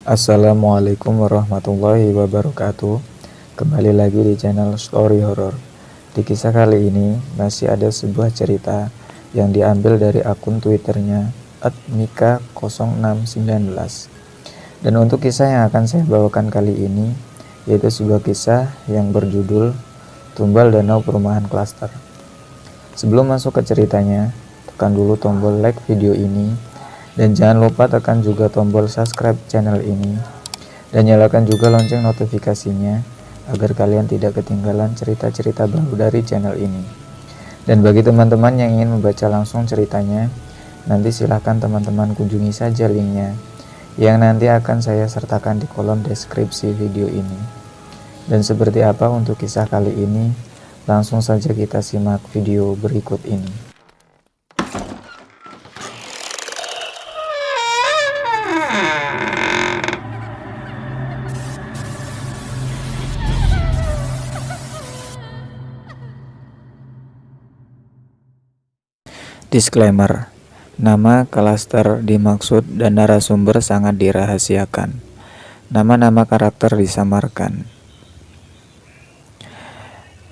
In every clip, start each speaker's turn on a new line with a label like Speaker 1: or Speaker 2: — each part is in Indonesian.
Speaker 1: Assalamualaikum warahmatullahi wabarakatuh. Kembali lagi di channel Story Horror. Di kisah kali ini masih ada sebuah cerita yang diambil dari akun Twitternya @mika0619. Dan untuk kisah yang akan saya bawakan kali ini yaitu sebuah kisah yang berjudul Tumbal Danau Perumahan Klaster. Sebelum masuk ke ceritanya, tekan dulu tombol like video ini dan jangan lupa tekan juga tombol subscribe channel ini dan nyalakan juga lonceng notifikasinya agar kalian tidak ketinggalan cerita-cerita baru dari channel ini. Dan bagi teman-teman yang ingin membaca langsung ceritanya, nanti silahkan teman-teman kunjungi saja linknya yang nanti akan saya sertakan di kolom deskripsi video ini. Dan seperti apa untuk kisah kali ini, langsung saja kita simak video berikut ini. Disclaimer, nama klaster dimaksud dan narasumber sangat dirahasiakan. Nama-nama karakter disamarkan.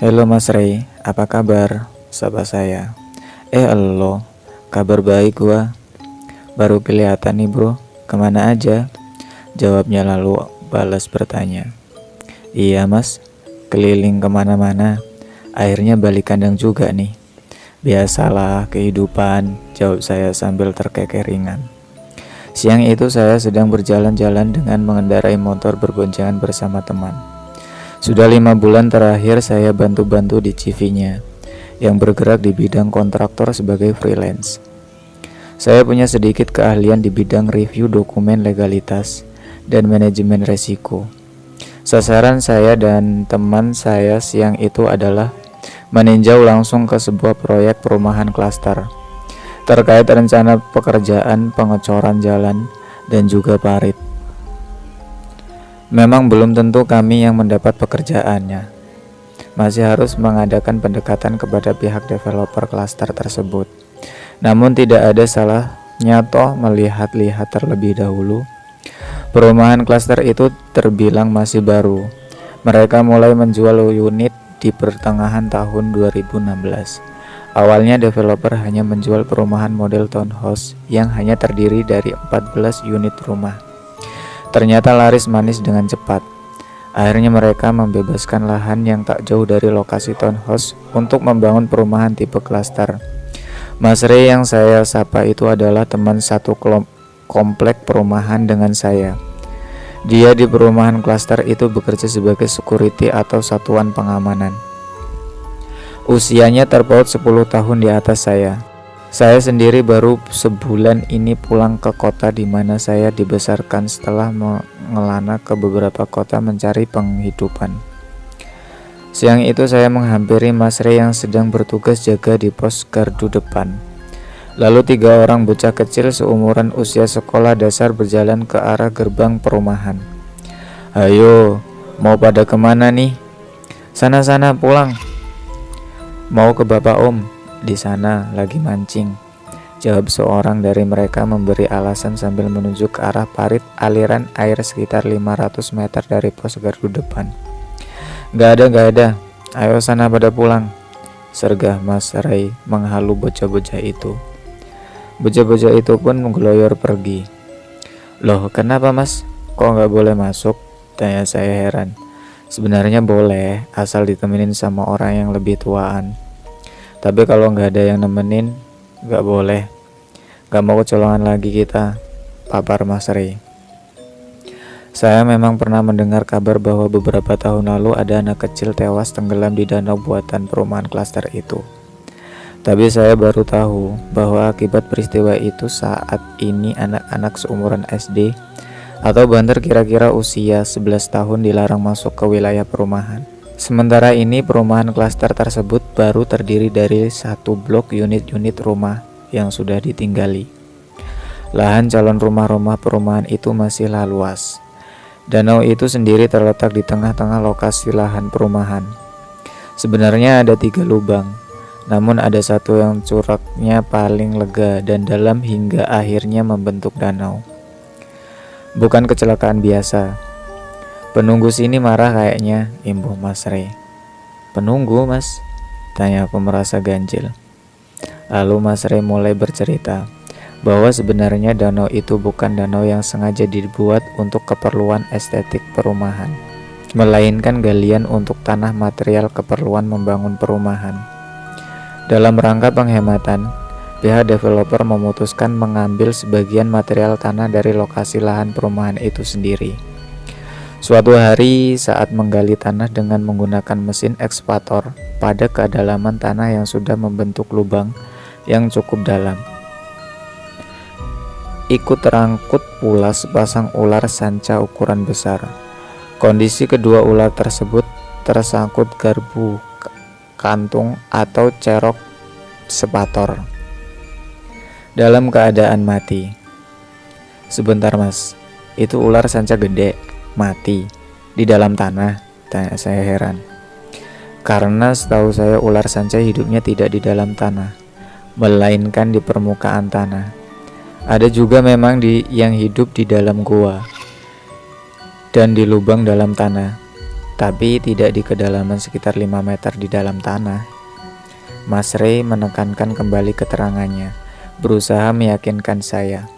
Speaker 1: Halo Mas Ray, apa kabar? Sapa saya. Elo, kabar baik gua. Baru kelihatan nih bro, kemana aja? Jawabnya lalu balas bertanya. Iya mas, keliling kemana-mana. Akhirnya balik kandang juga nih. Biasalah kehidupan, jawab saya sambil terkekeringan. Siang itu saya sedang berjalan-jalan dengan mengendarai motor berboncengan bersama teman. Sudah 5 bulan terakhir saya bantu-bantu di CV-nya, yang bergerak di bidang kontraktor sebagai freelance. Saya punya sedikit keahlian di bidang review dokumen legalitas dan manajemen resiko. Sasaran saya dan teman saya siang itu adalah meninjau langsung ke sebuah proyek perumahan klaster terkait rencana pekerjaan pengecoran jalan dan juga parit. Memang belum tentu kami yang mendapat pekerjaannya. Masih harus mengadakan pendekatan kepada pihak developer klaster tersebut. Namun tidak ada salahnya toh melihat-lihat terlebih dahulu. Perumahan klaster itu terbilang masih baru. Mereka mulai menjual unit di pertengahan tahun 2016. Awalnya developer hanya menjual perumahan model townhouse yang hanya terdiri dari 14 unit rumah. Ternyata laris manis dengan cepat. Akhirnya mereka membebaskan lahan yang tak jauh dari lokasi townhouse untuk membangun perumahan tipe klaster. Mas Ray yang saya sapa itu adalah teman satu komplek perumahan dengan saya. Dia di perumahan klaster itu bekerja sebagai security atau satuan pengamanan. Usianya terpaut 10 tahun di atas saya. Saya sendiri baru sebulan ini pulang ke kota di mana saya dibesarkan setelah mengelana ke beberapa kota mencari penghidupan. Siang itu saya menghampiri Mas Ray yang sedang bertugas jaga di pos gardu depan. Lalu 3 orang bocah kecil seumuran usia sekolah dasar berjalan ke arah gerbang perumahan. Ayo, mau pada kemana nih? Sana-sana pulang. Mau ke bapak om, di sana lagi mancing. Jawab seorang dari mereka memberi alasan sambil menunjuk ke arah parit aliran air sekitar 500 meter dari pos gardu depan. Gak ada. Ayo sana pada pulang. Sergah Mas Ray menghalu bocah-bocah itu. Bocah-bocah itu pun menggeloyor pergi. Loh kenapa mas? Kok nggak boleh masuk? Tanya saya heran. Sebenarnya boleh, asal ditemenin sama orang yang lebih tuaan. Tapi kalau nggak ada yang nemenin, nggak boleh. Nggak mau kecolongan lagi kita, papar Mas Ray. Saya memang pernah mendengar kabar bahwa beberapa tahun lalu ada anak kecil tewas tenggelam di danau buatan perumahan klaster itu. Tapi saya baru tahu bahwa akibat peristiwa itu saat ini anak-anak seumuran SD atau banter kira-kira usia 11 tahun dilarang masuk ke wilayah perumahan. Sementara ini perumahan klaster tersebut baru terdiri dari 1 blok unit-unit rumah yang sudah ditinggali. Lahan calon rumah-rumah perumahan itu masihlah luas. Danau itu sendiri terletak di tengah-tengah lokasi lahan perumahan. Sebenarnya ada 3 lubang. Namun ada satu yang curaknya paling lega dan dalam hingga akhirnya membentuk danau. Bukan kecelakaan biasa. Penunggu sini marah kayaknya, imbuh Mas Rey. Penunggu, Mas? Tanya aku merasa ganjil. Lalu Mas Rey mulai bercerita bahwa sebenarnya danau itu bukan danau yang sengaja dibuat untuk keperluan estetik perumahan, melainkan galian untuk tanah material keperluan membangun perumahan. Dalam rangka penghematan, pihak developer memutuskan mengambil sebagian material tanah dari lokasi lahan perumahan itu sendiri. Suatu hari saat menggali tanah dengan menggunakan mesin ekskavator pada kedalaman tanah yang sudah membentuk lubang yang cukup dalam, ikut terangkut pula sepasang ular sanca ukuran besar. Kondisi kedua ular tersebut tersangkut garpu kantung atau cerok sepator dalam keadaan mati. Sebentar Mas, itu ular sanca gede mati di dalam tanah? Tanya saya heran. Karena setahu saya ular sanca hidupnya tidak di dalam tanah, melainkan di permukaan tanah. Ada juga memang yang hidup di dalam gua dan di lubang dalam tanah, tapi tidak di kedalaman sekitar 5 meter di dalam tanah. Mas Rey menekankan kembali keterangannya, berusaha meyakinkan saya.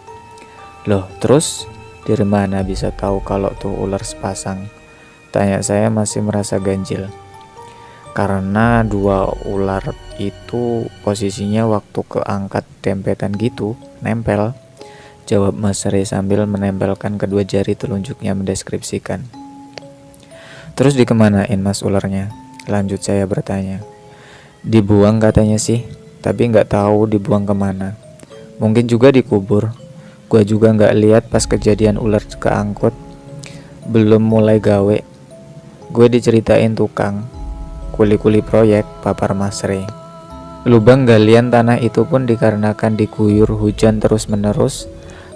Speaker 1: Loh, terus dari mana bisa tahu kalau tuh ular sepasang? Tanya saya masih merasa ganjil. Karena dua ular itu posisinya waktu keangkat dempetan gitu, nempel. Jawab Mas Rey sambil menempelkan kedua jari telunjuknya mendeskripsikan. Terus dikemanain Mas ularnya? Lanjut saya bertanya. Dibuang katanya sih, tapi nggak tahu dibuang kemana. Mungkin juga dikubur. Gua juga nggak lihat pas kejadian ular keangkut. Belum mulai gawe, gue diceritain tukang kuli-kuli proyek, papar Mas Rey. Lubang galian tanah itu pun dikarenakan diguyur hujan terus-menerus,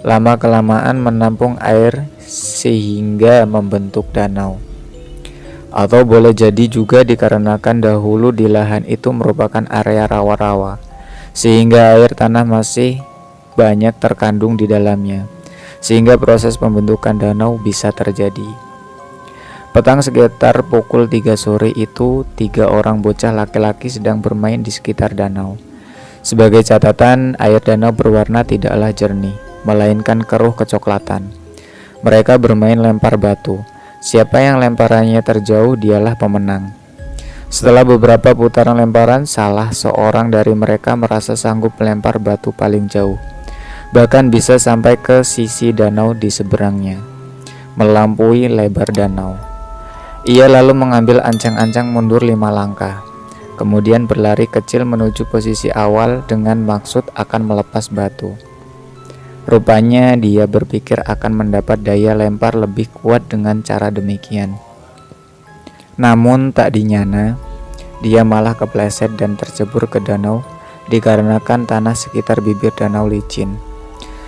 Speaker 1: lama-kelamaan menampung air sehingga membentuk danau. Atau boleh jadi juga dikarenakan dahulu di lahan itu merupakan area rawa-rawa, sehingga air tanah masih banyak terkandung di dalamnya, sehingga proses pembentukan danau bisa terjadi. Petang sekitar pukul 3 sore itu, 3 orang bocah laki-laki sedang bermain di sekitar danau. Sebagai catatan, air danau berwarna tidaklah jernih, melainkan keruh kecoklatan. Mereka bermain lempar batu. Siapa yang lemparannya terjauh, dialah pemenang. Setelah beberapa putaran lemparan, salah seorang dari mereka merasa sanggup melempar batu paling jauh, bahkan bisa sampai ke sisi danau di seberangnya, melampaui lebar danau. Ia lalu mengambil ancang-ancang mundur 5 langkah, kemudian berlari kecil menuju posisi awal dengan maksud akan melepas batu. Rupanya dia berpikir akan mendapat daya lempar lebih kuat dengan cara demikian. Namun tak dinyana, dia malah kepleset dan tercebur ke danau dikarenakan tanah sekitar bibir danau licin.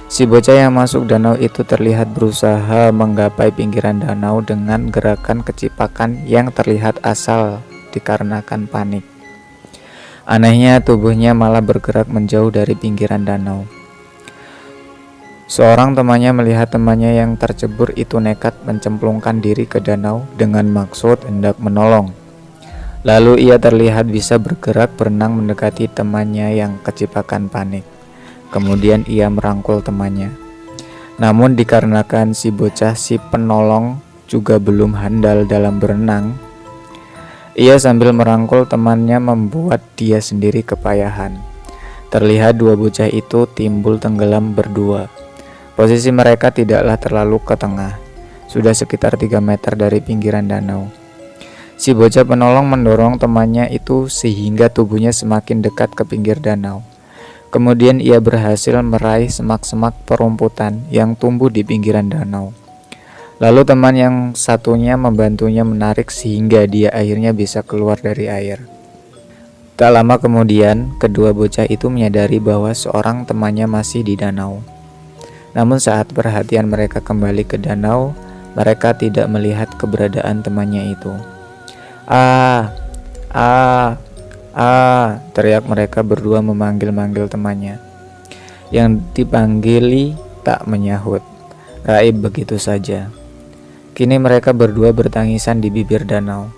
Speaker 1: Si bocah yang masuk danau itu terlihat berusaha menggapai pinggiran danau dengan gerakan kecipakan yang terlihat asal dikarenakan panik. Anehnya tubuhnya malah bergerak menjauh dari pinggiran danau. Seorang temannya melihat temannya yang tercebur itu nekat mencemplungkan diri ke danau dengan maksud hendak menolong. Lalu ia terlihat bisa bergerak berenang mendekati temannya yang kecipakan panik. Kemudian ia merangkul temannya. Namun dikarenakan si bocah si penolong juga belum handal dalam berenang, ia sambil merangkul temannya membuat dia sendiri kepayahan. Terlihat dua bocah itu timbul tenggelam berdua. Posisi mereka tidaklah terlalu ke tengah, sudah sekitar 3 meter dari pinggiran danau. Si bocah penolong mendorong temannya itu sehingga tubuhnya semakin dekat ke pinggir danau. Kemudian ia berhasil meraih semak-semak perumputan yang tumbuh di pinggiran danau. Lalu teman yang satunya membantunya menarik sehingga dia akhirnya bisa keluar dari air. Tak lama kemudian, kedua bocah itu menyadari bahwa seorang temannya masih di danau. Namun saat perhatian mereka kembali ke danau, mereka tidak melihat keberadaan temannya itu. Teriak mereka berdua memanggil-manggil temannya. Yang dipanggili tak menyahut. raib begitu saja. Kini mereka berdua bertangisan di bibir danau,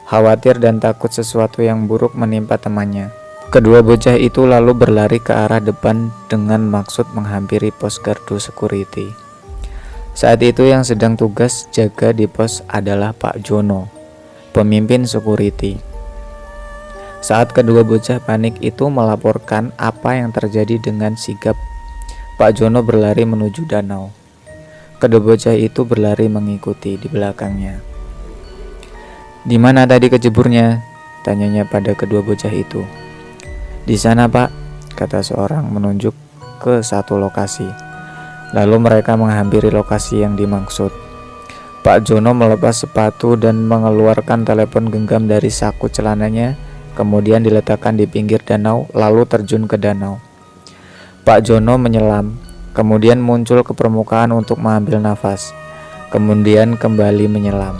Speaker 1: khawatir dan takut sesuatu yang buruk menimpa temannya. Kedua bocah itu lalu berlari ke arah depan dengan maksud menghampiri pos gardu security. Saat itu yang sedang tugas jaga di pos adalah Pak Jono, pemimpin security. Saat kedua bocah panik itu melaporkan apa yang terjadi dengan sigap, Pak Jono berlari menuju danau. Kedua bocah itu berlari mengikuti di belakangnya. "Di mana tadi kejeburnya?" tanyanya pada kedua bocah itu. "Di sana, Pak," kata seorang menunjuk ke satu lokasi. Lalu mereka menghampiri lokasi yang dimaksud. Pak Jono melepas sepatu dan mengeluarkan telepon genggam dari saku celananya, kemudian diletakkan di pinggir danau lalu terjun ke danau. Pak Jono menyelam, kemudian muncul ke permukaan untuk mengambil nafas, kemudian kembali menyelam.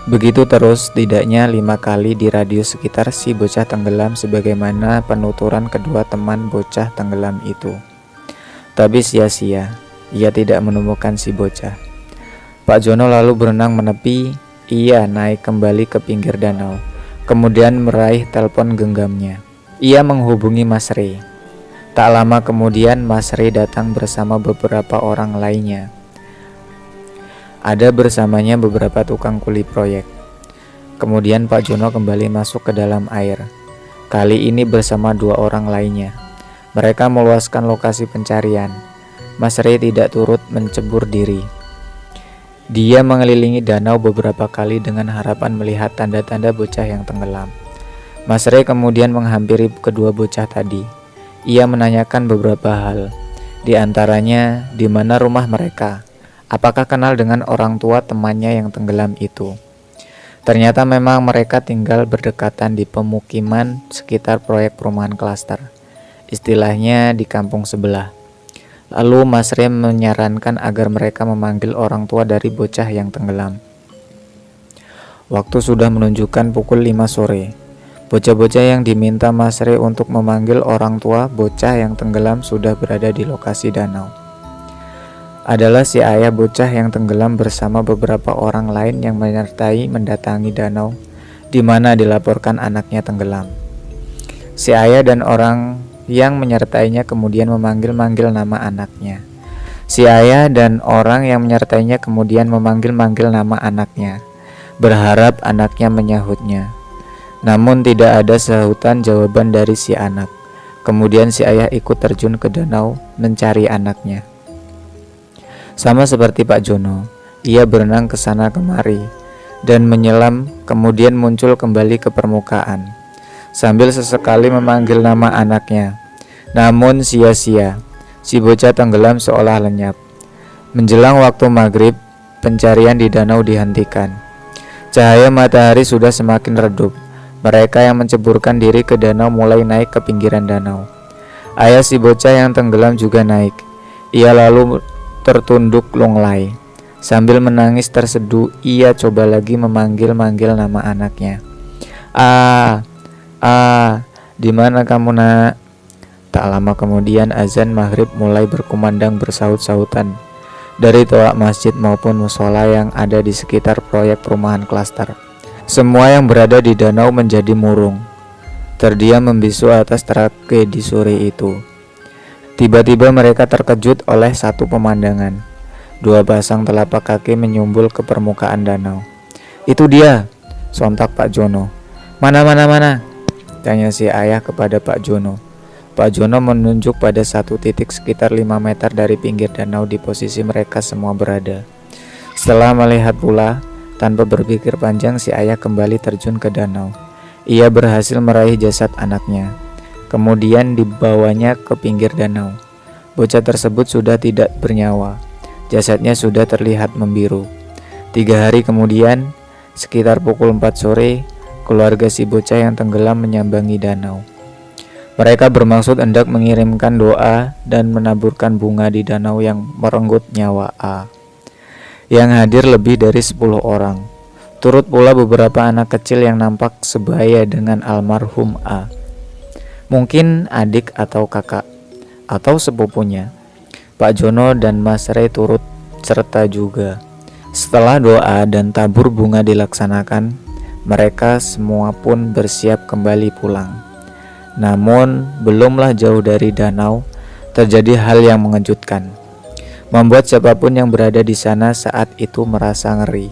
Speaker 1: Begitu terus, setidaknya 5 kali di radius sekitar si bocah tenggelam sebagaimana penuturan kedua teman bocah tenggelam itu. Tapi sia-sia, ia tidak menemukan si bocah. Pak Jono lalu berenang menepi, ia naik kembali ke pinggir danau, kemudian meraih telepon genggamnya. Ia menghubungi Mas Rey. Tak lama kemudian Mas Rey datang bersama beberapa orang lainnya. Ada bersamanya beberapa tukang kuli proyek. Kemudian Pak Jono kembali masuk ke dalam air. Kali ini bersama 2 orang lainnya. Mereka meluaskan lokasi pencarian. Mas Rey tidak turut mencebur diri. Dia mengelilingi danau beberapa kali dengan harapan melihat tanda-tanda bocah yang tenggelam. Mas Rey kemudian menghampiri kedua bocah tadi. Ia menanyakan beberapa hal, di antaranya di mana rumah mereka, apakah kenal dengan orang tua temannya yang tenggelam itu. Ternyata memang mereka tinggal berdekatan di pemukiman sekitar proyek perumahan klaster, istilahnya di kampung sebelah. Lalu Mas Rey menyarankan agar mereka memanggil orang tua dari bocah yang tenggelam. Waktu sudah menunjukkan pukul 5 sore. Bocah-bocah yang diminta Mas Rey untuk memanggil orang tua bocah yang tenggelam sudah berada di lokasi danau. Adalah si ayah bocah yang tenggelam bersama beberapa orang lain yang menyertai mendatangi danau di mana dilaporkan anaknya tenggelam. Si ayah dan orang yang menyertainya kemudian memanggil-manggil nama anaknya. Si ayah dan orang yang menyertainya kemudian memanggil-manggil nama anaknya, berharap anaknya menyahutnya. Namun tidak ada sahutan jawaban dari si anak. Kemudian si ayah ikut terjun ke danau mencari anaknya. Sama seperti Pak Jono, ia berenang ke sana kemari dan menyelam, kemudian muncul kembali ke permukaan sambil sesekali memanggil nama anaknya. Namun sia-sia, si bocah tenggelam seolah lenyap. Menjelang waktu maghrib, pencarian di danau dihentikan. Cahaya matahari sudah semakin redup. Mereka yang menceburkan diri ke danau mulai naik ke pinggiran danau. Ayah si bocah yang tenggelam juga naik. Ia lalu tertunduk lunglai. Sambil menangis terseduh, ia coba lagi memanggil-manggil nama anaknya. Di mana kamu, Nak?" Tak lama kemudian azan maghrib mulai berkumandang bersaut-sautan dari toa masjid maupun musola yang ada di sekitar proyek perumahan klaster. Semua yang berada di danau menjadi murung, terdiam membisu atas tragedi sore itu. Tiba-tiba mereka terkejut oleh satu pemandangan. 2 pasang telapak kaki menyumbul ke permukaan danau. "Itu dia!" sontak Pak Jono. Mana?" tanya si ayah kepada Pak Jono. Pak Jono menunjuk pada satu titik sekitar 5 meter dari pinggir danau di posisi mereka semua berada. Setelah melihat pula, tanpa berpikir panjang si ayah kembali terjun ke danau. Ia berhasil meraih jasad anaknya. Kemudian dibawanya ke pinggir danau. Bocah tersebut sudah tidak bernyawa. Jasadnya sudah terlihat membiru. 3 hari kemudian, sekitar pukul 4 sore, keluarga si bocah yang tenggelam menyambangi danau. Mereka bermaksud hendak mengirimkan doa dan menaburkan bunga di danau yang merenggut nyawa A. Yang hadir lebih dari 10 orang. Turut pula beberapa anak kecil yang nampak sebaya dengan almarhum A. Mungkin adik atau kakak atau sepupunya. Pak Jono dan Mas Rey turut serta juga. Setelah doa dan tabur bunga dilaksanakan, mereka semua pun bersiap kembali pulang. Namun, belumlah jauh dari danau, terjadi hal yang mengejutkan, membuat siapapun yang berada di sana saat itu merasa ngeri.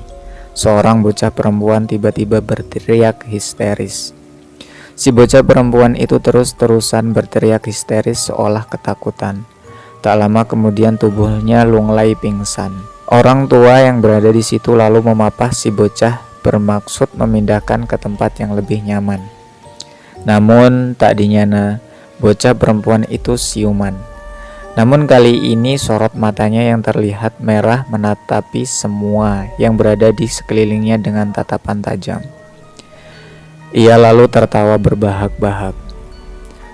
Speaker 1: Seorang bocah perempuan tiba-tiba berteriak histeris. Si bocah perempuan itu terus-terusan berteriak histeris seolah ketakutan. Tak lama kemudian tubuhnya lunglai pingsan. Orang tua yang berada di situ lalu memapah si bocah bermaksud memindahkan ke tempat yang lebih nyaman. Namun tak dinyana, bocah perempuan itu siuman. Namun kali ini sorot matanya yang terlihat merah menatapi semua yang berada di sekelilingnya dengan tatapan tajam. Ia lalu tertawa berbahak-bahak.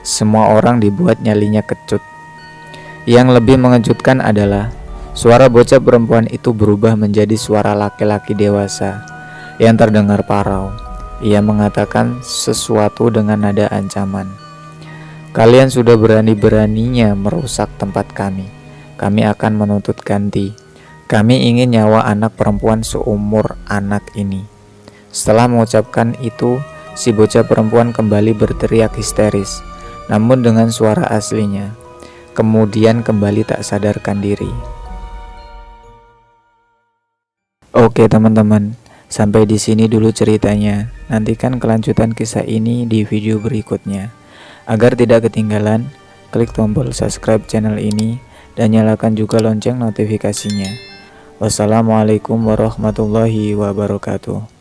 Speaker 1: Semua orang dibuat nyalinya kecut. Yang lebih mengejutkan adalah suara bocah perempuan itu berubah menjadi suara laki-laki dewasa yang terdengar parau. Ia mengatakan sesuatu dengan nada ancaman. Kalian sudah berani-beraninya merusak tempat kami. Kami akan menuntut ganti. Kami ingin nyawa anak perempuan seumur anak ini. Setelah mengucapkan itu, si bocah perempuan kembali berteriak histeris, namun dengan suara aslinya. Kemudian kembali tak sadarkan diri. Oke teman-teman, sampai di sini dulu ceritanya. Nantikan kelanjutan kisah ini di video berikutnya. Agar tidak ketinggalan, klik tombol subscribe channel ini dan nyalakan juga lonceng notifikasinya. Wassalamualaikum warahmatullahi wabarakatuh.